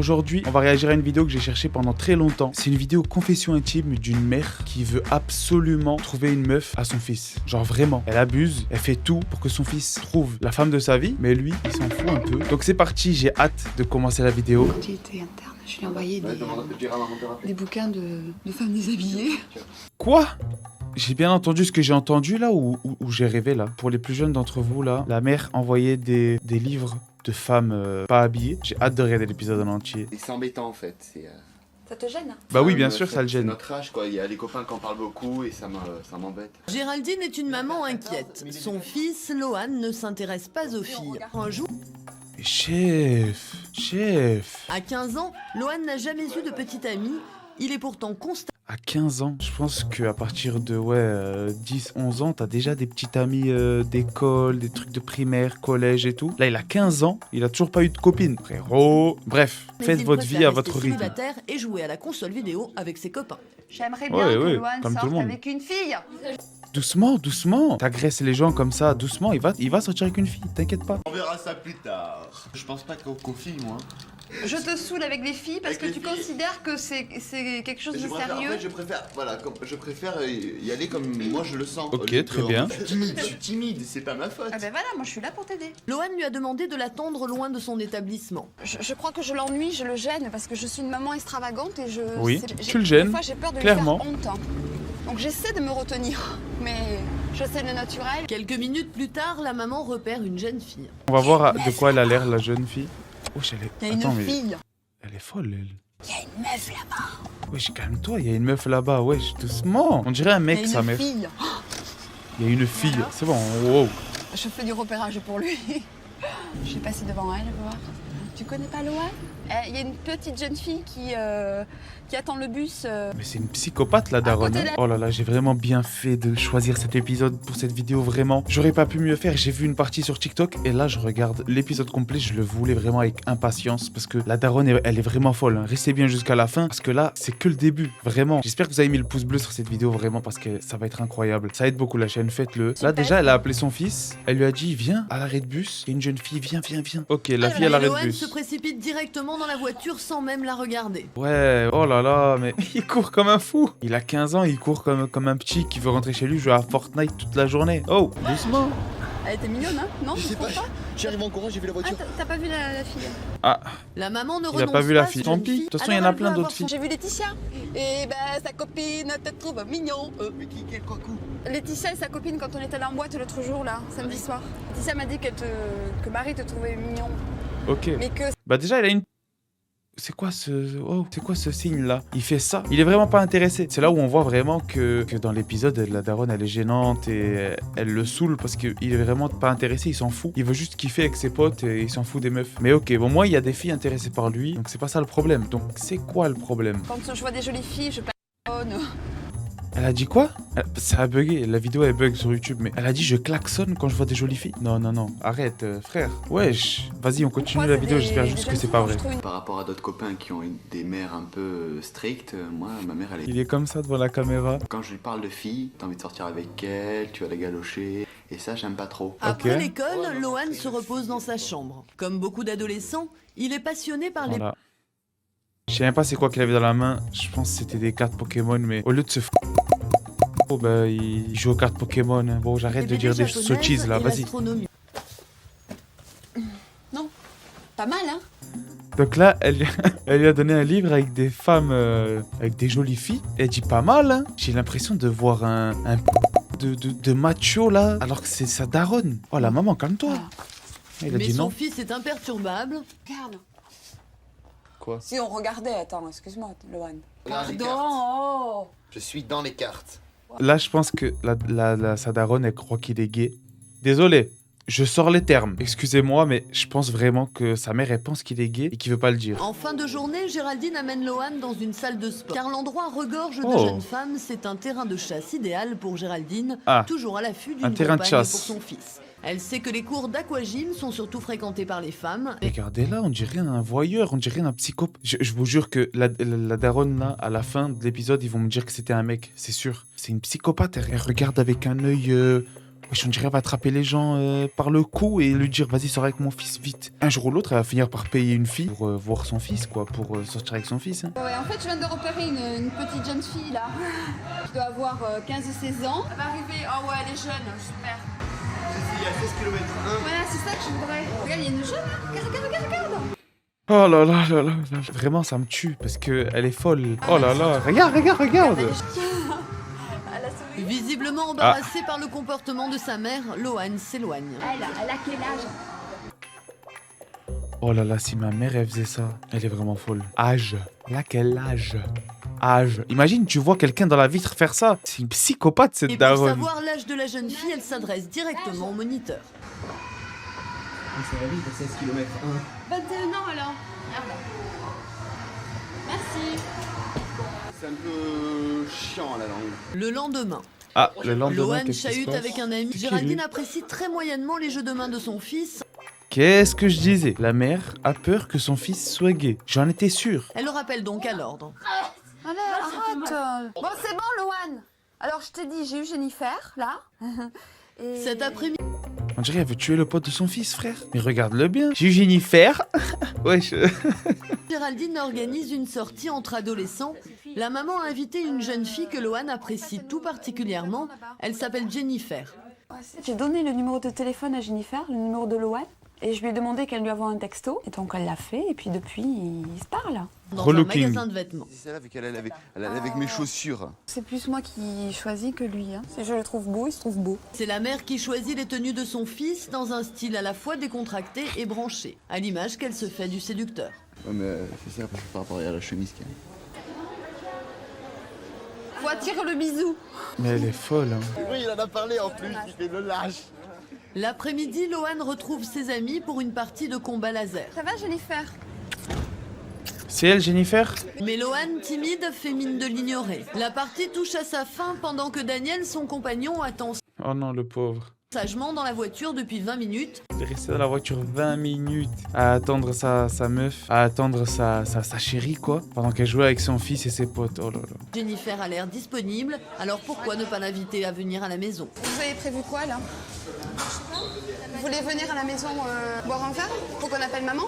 Aujourd'hui, on va réagir à une vidéo que j'ai cherchée pendant très longtemps. C'est une vidéo confession intime d'une mère qui veut absolument trouver une meuf à son fils. Genre vraiment, elle abuse, elle fait tout pour que son fils trouve la femme de sa vie, mais lui, il s'en fout un peu. Donc c'est parti, j'ai hâte de commencer la vidéo. Quand il était interne, je lui ai envoyé des bouquins de femmes déshabillées. Quoi ? J'ai bien entendu ce que j'ai entendu là ou j'ai rêvé là. Pour les plus jeunes d'entre vous là, la mère envoyait des livres de femmes pas habillées. J'ai hâte de regarder l'épisode en entier. Et c'est embêtant en fait. Ça te gêne? Bah oui, bien sûr, ça le C'est gêne. notre âge quoi, il y a les copains qui en parlent beaucoup et ça m'embête. Géraldine est une maman inquiète. Son fils, Lohan, ne s'intéresse pas aux filles. Un jour, Chef. à 15 ans, Lohan n'a jamais eu de petite amie. Il est pourtant constamment À 15 ans, je pense qu'à partir de 10-11 ans, t'as déjà des petites amies d'école, des trucs de primaire, collège et tout. Là, il a 15 ans, il a toujours pas eu de copine. Frérot, bref, faites votre vie à votre rythme. célibataire et jouer à la console vidéo avec ses copains. J'aimerais Ouais, bien ouais, que Lohan comme tout le sorte monde. avec une fille. Doucement, doucement. T'agresses les gens comme ça, doucement, il va sortir avec une fille, t'inquiète pas. On verra ça plus tard. Je pense pas qu'aux filles moi. Je te saoule avec les filles parce Avec que les tu filles. considères que c'est quelque chose de sérieux. En fait, je préfère y aller comme moi je le sens. Ok, Au lieu très que- bien. Je suis timide, c'est pas ma faute. Ah ben voilà, moi je suis là pour t'aider. Lohan lui a demandé de l'attendre loin de son établissement. Je crois que je l'ennuie, je le gêne parce que je suis une maman extravagante et Oui, j'ai- tu le gênes, Des fois j'ai peur de clairement. lui faire honte. Donc j'essaie de me retenir, mais je sais le naturel. Quelques minutes plus tard, la maman repère une jeune fille. On va voir de quoi elle a l'air, la jeune fille. Wesh, Il y a une Attends, mais fille. elle est folle, elle. Il y a une meuf là-bas. Wesh, calme-toi, il y a une meuf là-bas, wesh, doucement. On dirait un Il mec, y sa a une mère. fille. Il y a une fille, Voilà. c'est bon, wow. Je fais du repérage pour lui. Je suis passée devant elle, voir. Tu connais pas Lohan? Il y a une petite jeune fille qui attend le bus. Mais c'est une psychopathe la daronne. côté Hein. de- Oh là là, j'ai vraiment bien fait de choisir cet épisode pour cette vidéo, vraiment. J'aurais pas pu mieux faire, j'ai vu une partie sur TikTok et là je regarde l'épisode complet, je le voulais vraiment avec impatience parce que la daronne, elle est vraiment folle. Hein. Restez bien jusqu'à la fin parce que là, c'est que le début, vraiment. J'espère que vous avez mis le pouce bleu sur cette vidéo, vraiment, parce que ça va être incroyable. Ça aide beaucoup la chaîne, faites-le. Là Super. déjà, elle a appelé son fils, elle lui a dit, viens à l'arrêt de bus, il y a une jeune fille, viens. Ok, la fille à Et l'arrêt de Lohan bus. se précipite directement dans la voiture sans même la regarder. Ouais, oh là là, mais il court comme un fou. Il a 15 ans, il court comme un petit qui veut rentrer chez lui jouer à Fortnite toute la journée. Oh, doucement. Elle était mignonne, hein? Non, Je tu sais trouves pas, pas? j'arrive en courant, j'ai vu la Ah, voiture. t'as pas vu la fille? Ah, La maman ne il a renonce pas vu la à fille. cette Tant jeune pis, de fille, toute façon, il y en alors a elle plein veut d'autres avoir son- filles. J'ai vu Laetitia. Et ben sa copine te trouve mignon. Mais quel quoi coup? Laetitia et sa copine quand on était allé en boîte l'autre jour là, samedi soir. Laetitia m'a dit que Marie te trouvait mignon, Ok. mais que Bah déjà, il a une... C'est quoi ce signe là? Il fait ça. Il est vraiment pas intéressé. C'est là où on voit vraiment que dans l'épisode, la daronne elle est gênante et elle le saoule parce qu'il est vraiment pas intéressé, il s'en fout. Il veut juste kiffer avec ses potes et il s'en fout des meufs. Mais ok, bon moi il y a des filles intéressées par lui, donc c'est pas ça le problème. Donc c'est quoi le problème? quand je vois des jolies filles, je klaxonne. Elle a dit quoi? Ça a bugué, la vidéo elle bug sur YouTube, mais elle a dit je klaxonne quand je vois des jolies filles. Non, arrête frère. Wesh, vas-y on continue Pourquoi la c'est vidéo, des- j'espère des juste que jeunes c'est filles pas dont vrai. je trouve une- Par rapport à d'autres copains qui ont des mères un peu strictes, moi ma mère elle est... Il est comme ça devant la caméra. Quand je lui parle de filles, t'as envie de sortir avec elle, tu vas la galocher, et ça j'aime pas trop. Après Ok. l'école, Lohan se repose dans sa chambre. Comme beaucoup d'adolescents, il est passionné par les Voilà. Je sais même pas c'est quoi qu'il avait dans la main. Je pense que c'était des cartes Pokémon, mais au lieu de se oh bah il joue aux cartes Pokémon. Hein. Bon, j'arrête de BD dire des japonaises sottises là, et vas-y. l'astronomie. Pas mal, hein? Donc là, elle lui a donné un livre avec des femmes, avec des jolies filles. Elle dit pas mal, hein. J'ai l'impression de voir un de macho là, alors que c'est sa daronne. Oh la maman, calme-toi. Il a Mais dit son non. fils est imperturbable. Regarde. Quoi? Si on regardait, attends, excuse-moi, Lohan. Regarde les Pardon, cartes. oh. Je suis dans les cartes. Là, je pense que sa daronne, elle croit qu'il est gay. Désolé, je sors les termes. Excusez-moi, mais je pense vraiment que sa mère, elle pense qu'il est gay et qu'il veut pas le dire. En fin de journée, Géraldine amène Lohan dans une salle de sport. Car l'endroit regorge de Oh. jeunes femmes, c'est un terrain de chasse idéal pour Géraldine, Ah, toujours à l'affût d'une un terrain de compagne chasse. pour son fils. Elle sait que les cours d'aquagym sont surtout fréquentés par les femmes. regardez là, on dirait un voyeur, on dirait un psychopathe. Je vous jure que la daronne là, à la fin de l'épisode, ils vont me dire que c'était un mec, c'est sûr. C'est une psychopathe, elle regarde avec un œil Wesh, on dirait elle va attraper les gens par le cou et lui dire vas-y sors avec mon fils vite. Un jour ou l'autre elle va finir par payer une fille pour voir son fils quoi, pour sortir avec son fils. Hein. Ouais, en fait, je viens de repérer une petite jeune fille là, qui doit avoir 15-16 ans. Elle va arriver, oh ouais, elle est jeune, super. Il y a 16 km. Voilà, c'est ça que je voudrais. Regarde, il y a une jeune là, regarde. Oh là là là là là. Vraiment ça me tue parce que elle est folle. Oh là là, regarde. Visiblement embarrassé par le comportement de sa mère, Lohan s'éloigne. Elle a quel âge? Oh là là, si ma mère elle faisait ça, elle est vraiment folle. Âge. Là quel âge? Âge. Imagine, tu vois quelqu'un dans la vitre faire ça. C'est une psychopathe cette Et pour daronne. savoir l'âge de la jeune fille, elle s'adresse directement au moniteur. C'est la vie de 16 km. 21 ans alors. Merde. Merci. C'est un peu chiant la langue. Le lendemain, Ah, le lendemain, Lohan qu'est-ce qui se chahute passe? avec un ami. C'est qui, Géraldine lui apprécie très moyennement les jeux de main de son fils. Qu'est-ce que je disais? La mère a peur que son fils soit gay. J'en étais sûr. Elle le rappelle donc à l'ordre. Allez, arrête. Bon, c'est bon, Lohan. Alors, je t'ai dit, j'ai eu Jennifer, là. Et... Cet après-midi, On dirait qu'elle veut tuer le pote de son fils, frère. Mais regarde-le bien. J'ai eu Jennifer. Wesh. Géraldine organise une sortie entre adolescents. La maman a invité une jeune fille que Lohan apprécie tout particulièrement. Elle s'appelle Jennifer. J'ai donné le numéro de téléphone à Jennifer, le numéro de Lohan. Et je lui ai demandé qu'elle lui envoie un texto. Et donc, elle l'a fait. Et puis, depuis, ils se parlent. Dans Relooking. un magasin de vêtements. C'est celle-là, vu qu'elle allait avec mes chaussures. C'est plus moi qui choisis que lui. Hein. Si je le trouve beau, il se trouve beau. C'est la mère qui choisit les tenues de son fils dans un style à la fois décontracté et branché, à l'image qu'elle se fait du séducteur. Ouais, mais c'est ça par rapport à la chemise qu'elle Faut attirer le bisou. Mais elle est folle. Hein. Oui, il en a parlé en plus, il fait le lâche. L'après-midi, Lohan retrouve ses amis pour une partie de combat laser. Ça va, Jennifer? C'est elle, Jennifer? Mais Lohan, timide, fait mine de l'ignorer. La partie touche à sa fin pendant que Daniel, son compagnon, attend Oh non, le pauvre. sagement dans la voiture depuis 20 minutes. Il est resté dans la voiture 20 minutes à attendre sa meuf, à attendre sa chérie, quoi. Pendant qu'elle jouait avec son fils et ses potes. Oh là là. Jennifer a l'air disponible, alors pourquoi ne pas l'inviter à venir à la maison? Vous avez prévu quoi, là? Vous voulez venir à la maison boire un verre? Faut qu'on appelle maman?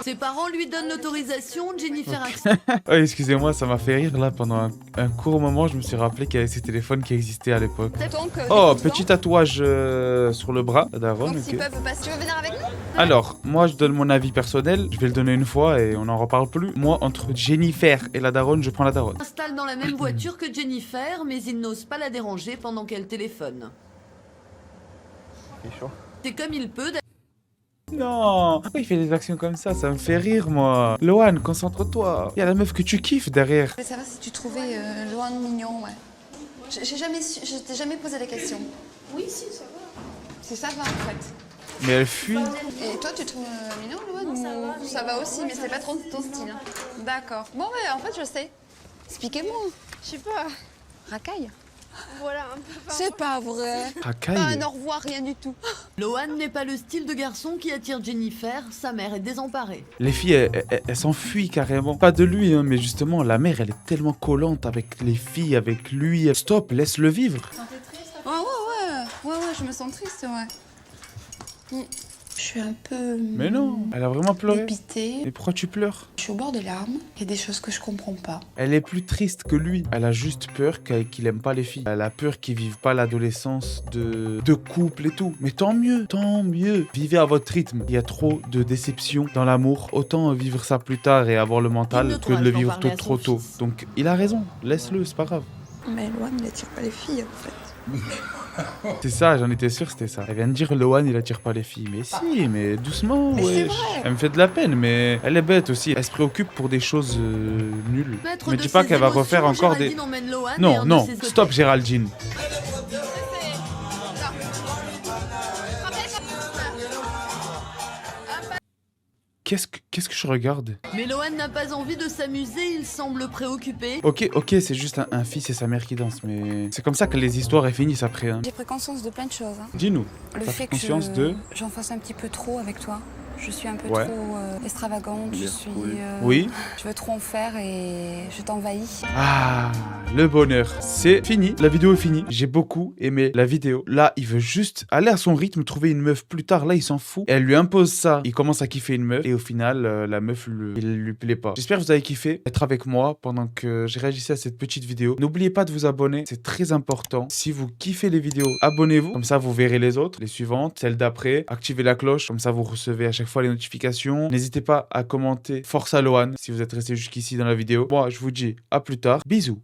Ses parents lui donnent l'autorisation, Jennifer accepte. Oh, excusez-moi, ça m'a fait rire là pendant un court moment. Je me suis rappelé qu'il y avait ces téléphones qui existaient à l'époque. Donc, Oh, petit tatouage sur le bras, la daronne. Donc, ok. s'ils peuvent passer. Tu veux venir avec nous? Alors, moi je donne mon avis personnel. Je vais le donner une fois et on n'en reparle plus. Moi, entre Jennifer et la daronne, je prends la daronne. S'installe dans la même voiture que Jennifer, mais il n'ose pas la déranger pendant qu'elle téléphone. C'est chaud. C'est comme il peut. Non, pourquoi il fait des actions comme ça me fait rire, moi. Lohan, concentre-toi. Il y a la meuf que tu kiffes derrière. Je voulais savoir si tu trouvais Lohan mignon, ouais. Je t'ai jamais posé la question. Oui, si, ça va. Si ça va, en fait. Mais elle fuit. Et toi, tu trouves mignon, Lohan? Ça va aussi, mais c'est pas trop ton style. Hein. D'accord. Bon, ouais, en fait, je sais. Expliquez-moi. Je sais pas, Racaille? voilà, un peu. C'est pas vrai. Racaille. Pas un au revoir, rien du tout. Lohan n'est pas le style de garçon qui attire Jennifer, sa mère est désemparée. Les filles, elles s'enfuient carrément. Pas de lui, hein, mais justement, la mère, elle est tellement collante avec les filles, avec lui. Stop, laisse-le vivre. Ouais, je me sens triste, ouais. Je suis un peu... Mais non, elle a vraiment pleuré. dépitée. Et pourquoi tu pleures? Je suis au bord des larmes. Il y a des choses que je comprends pas. Elle est plus triste que lui. Elle a juste peur qu'il aime pas les filles. Elle a peur qu'ils vivent pas l'adolescence de couple et tout. Mais tant mieux, tant mieux. Vivez à votre rythme. Il y a trop de déceptions dans l'amour. Autant vivre ça plus tard et avoir le Il ne mental que de courage le d'en vivre parler à son trop tôt. fils. Donc il a raison. Laisse-le, c'est pas grave. Mais Lohan, il attire pas les filles, en fait. C'est ça, j'en étais sûr, c'était ça. Elle vient de dire Lohan, il attire pas les filles. Mais si, mais doucement, Mais c'est wesh. vrai. Elle me fait de la peine, mais elle est bête aussi. Elle se préoccupe pour des choses nulles. Maître Me de dis pas ses qu'elle va émotions, refaire encore Géraldine des... emmène Lohan et Non, un de non, ses stop hôtels. Géraldine. Qu'est-ce que je regarde? Mais Lohan n'a pas envie de s'amuser, il semble préoccupé. Ok, c'est juste un fils et sa mère qui dansent, mais c'est comme ça que les histoires elles finissent après. Hein. J'ai pris conscience de plein de choses. Hein. Dis-nous, Le t'as fait pris conscience de... j'en fasse un petit peu trop avec toi. Je suis un peu Ouais. trop extravagante, Bien, cool. Oui. je veux trop en faire et je t'envahis. Ah, le bonheur. C'est fini, la vidéo est finie. J'ai beaucoup aimé la vidéo. Là, il veut juste aller à son rythme, trouver une meuf plus tard. Là, il s'en fout. Elle lui impose ça. Il commence à kiffer une meuf. Et au final, la meuf, il lui plaît pas. J'espère que vous avez kiffé être avec moi pendant que j'ai réagi à cette petite vidéo. N'oubliez pas de vous abonner, c'est très important. Si vous kiffez les vidéos, abonnez-vous. Comme ça, vous verrez les autres, les suivantes, celles d'après. Activez la cloche, comme ça, vous recevez à chaque fois les notifications. N'hésitez pas à commenter Force à Loan si vous êtes resté jusqu'ici dans la vidéo. Moi, je vous dis à plus tard. Bisous.